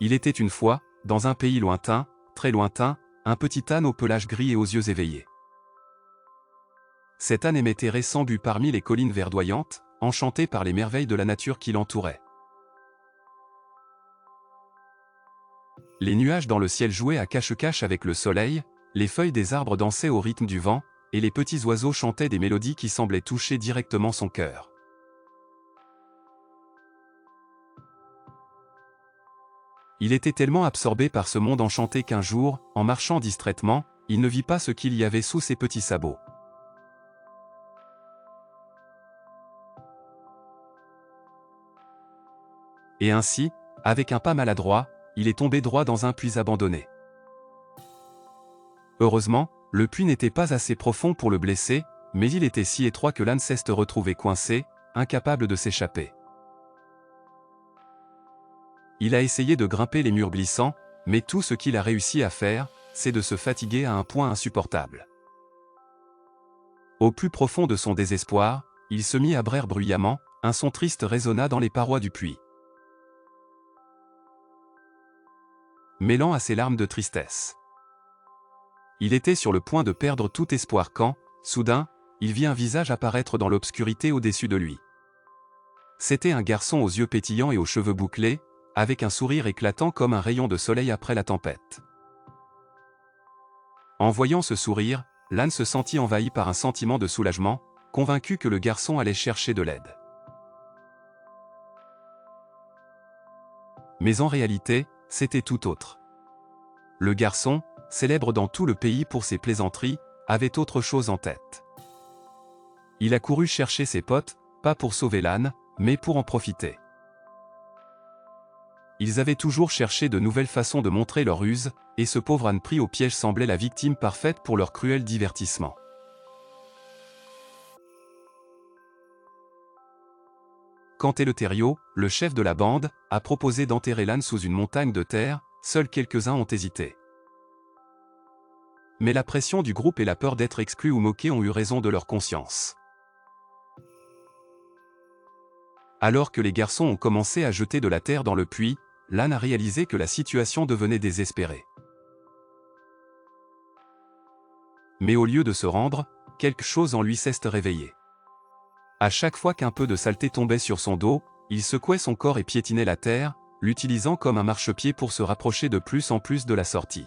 Il était une fois, dans un pays lointain, très lointain, un petit âne au pelage gris et aux yeux éveillés. Cet âne aimait errer sans but parmi les collines verdoyantes, enchanté par les merveilles de la nature qui l'entourait. Les nuages dans le ciel jouaient à cache-cache avec le soleil, les feuilles des arbres dansaient au rythme du vent, et les petits oiseaux chantaient des mélodies qui semblaient toucher directement son cœur. Il était tellement absorbé par ce monde enchanté qu'un jour, en marchant distraitement, il ne vit pas ce qu'il y avait sous ses petits sabots. Et ainsi, avec un pas maladroit, il est tombé droit dans un puits abandonné. Heureusement, le puits n'était pas assez profond pour le blesser, mais il était si étroit que l'âne s'est retrouvé coincé, incapable de s'échapper. Il a essayé de grimper les murs glissants, mais tout ce qu'il a réussi à faire, c'est de se fatiguer à un point insupportable. Au plus profond de son désespoir, il se mit à braire bruyamment, un son triste résonna dans les parois du puits, mêlant à ses larmes de tristesse. Il était sur le point de perdre tout espoir quand, soudain, il vit un visage apparaître dans l'obscurité au-dessus de lui. C'était un garçon aux yeux pétillants et aux cheveux bouclés, avec un sourire éclatant comme un rayon de soleil après la tempête. En voyant ce sourire, l'âne se sentit envahi par un sentiment de soulagement, convaincu que le garçon allait chercher de l'aide. Mais en réalité, c'était tout autre. Le garçon, célèbre dans tout le pays pour ses plaisanteries, avait autre chose en tête. Il a couru chercher ses potes, pas pour sauver l'âne, mais pour en profiter. Ils avaient toujours cherché de nouvelles façons de montrer leur ruse, et ce pauvre âne pris au piège semblait la victime parfaite pour leur cruel divertissement. Quand Eleutério, le chef de la bande, a proposé d'enterrer l'âne sous une montagne de terre, seuls quelques-uns ont hésité. Mais la pression du groupe et la peur d'être exclus ou moqués ont eu raison de leur conscience. Alors que les garçons ont commencé à jeter de la terre dans le puits, l'âne a réalisé que la situation devenait désespérée. Mais au lieu de se rendre, quelque chose en lui s'est réveillé. À chaque fois qu'un peu de saleté tombait sur son dos, il secouait son corps et piétinait la terre, l'utilisant comme un marchepied pour se rapprocher de plus en plus de la sortie.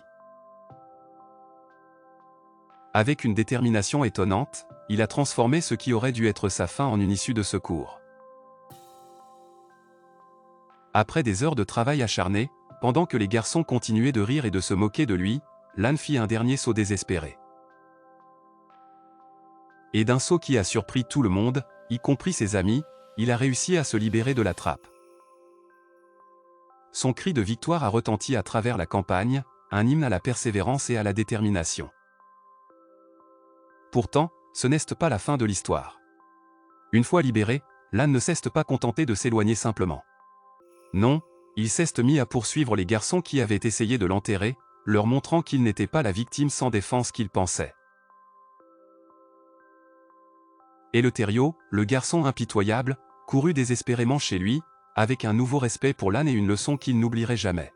Avec une détermination étonnante, il a transformé ce qui aurait dû être sa fin en une issue de secours. Après des heures de travail acharné, pendant que les garçons continuaient de rire et de se moquer de lui, l'âne fit un dernier saut désespéré. Et d'un saut qui a surpris tout le monde, y compris ses amis, il a réussi à se libérer de la trappe. Son cri de victoire a retenti à travers la campagne, un hymne à la persévérance et à la détermination. Pourtant, ce n'est pas la fin de l'histoire. Une fois libéré, l'âne ne s'est pas contenté de s'éloigner simplement. Non, il s'est mis à poursuivre les garçons qui avaient essayé de l'enterrer, leur montrant qu'il n'était pas la victime sans défense qu'il pensait. Eleutério, le garçon impitoyable, courut désespérément chez lui, avec un nouveau respect pour l'âne et une leçon qu'il n'oublierait jamais.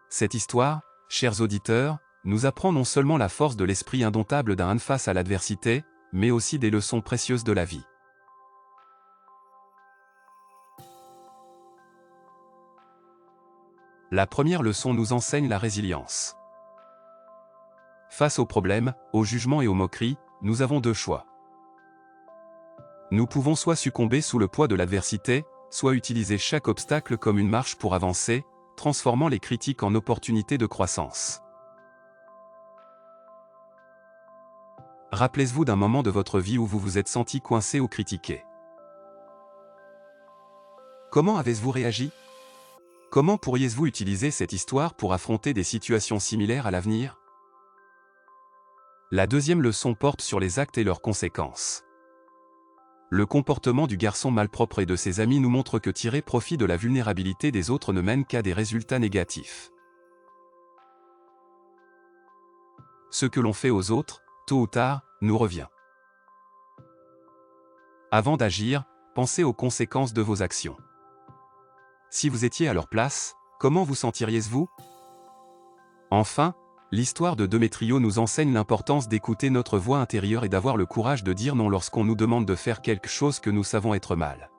Cette histoire, chers auditeurs, nous apprend non seulement la force de l'esprit indomptable d'un âne face à l'adversité, mais aussi des leçons précieuses de la vie. La première leçon nous enseigne la résilience. Face aux problèmes, aux jugements et aux moqueries, nous avons deux choix. Nous pouvons soit succomber sous le poids de l'adversité, soit utiliser chaque obstacle comme une marche pour avancer, transformant les critiques en opportunités de croissance. Rappelez-vous d'un moment de votre vie où vous vous êtes senti coincé ou critiqué. Comment avez-vous réagi? Comment pourriez-vous utiliser cette histoire pour affronter des situations similaires à l'avenir? La deuxième leçon porte sur les actes et leurs conséquences. Le comportement du garçon malpropre et de ses amis nous montre que tirer profit de la vulnérabilité des autres ne mène qu'à des résultats négatifs. Ce que l'on fait aux autres, tôt ou tard, nous revient. Avant d'agir, pensez aux conséquences de vos actions. Si vous étiez à leur place, comment vous sentiriez-vous? Enfin, l'histoire de Démétrio nous enseigne l'importance d'écouter notre voix intérieure et d'avoir le courage de dire non lorsqu'on nous demande de faire quelque chose que nous savons être mal.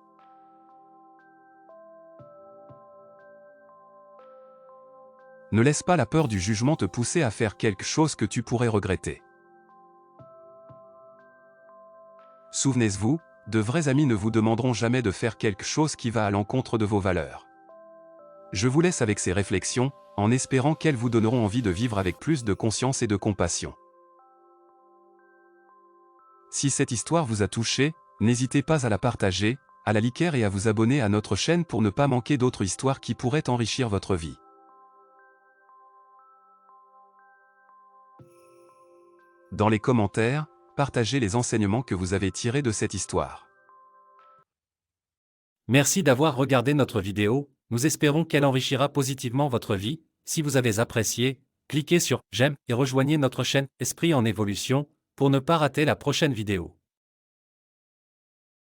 Ne laisse pas la peur du jugement te pousser à faire quelque chose que tu pourrais regretter. Souvenez-vous, de vrais amis ne vous demanderont jamais de faire quelque chose qui va à l'encontre de vos valeurs. Je vous laisse avec ces réflexions, en espérant qu'elles vous donneront envie de vivre avec plus de conscience et de compassion. Si cette histoire vous a touché, n'hésitez pas à la partager, à la liker et à vous abonner à notre chaîne pour ne pas manquer d'autres histoires qui pourraient enrichir votre vie. Dans les commentaires, partagez les enseignements que vous avez tirés de cette histoire. Merci d'avoir regardé notre vidéo, nous espérons qu'elle enrichira positivement votre vie. Si vous avez apprécié, cliquez sur « J'aime » et rejoignez notre chaîne Esprit en évolution pour ne pas rater la prochaine vidéo.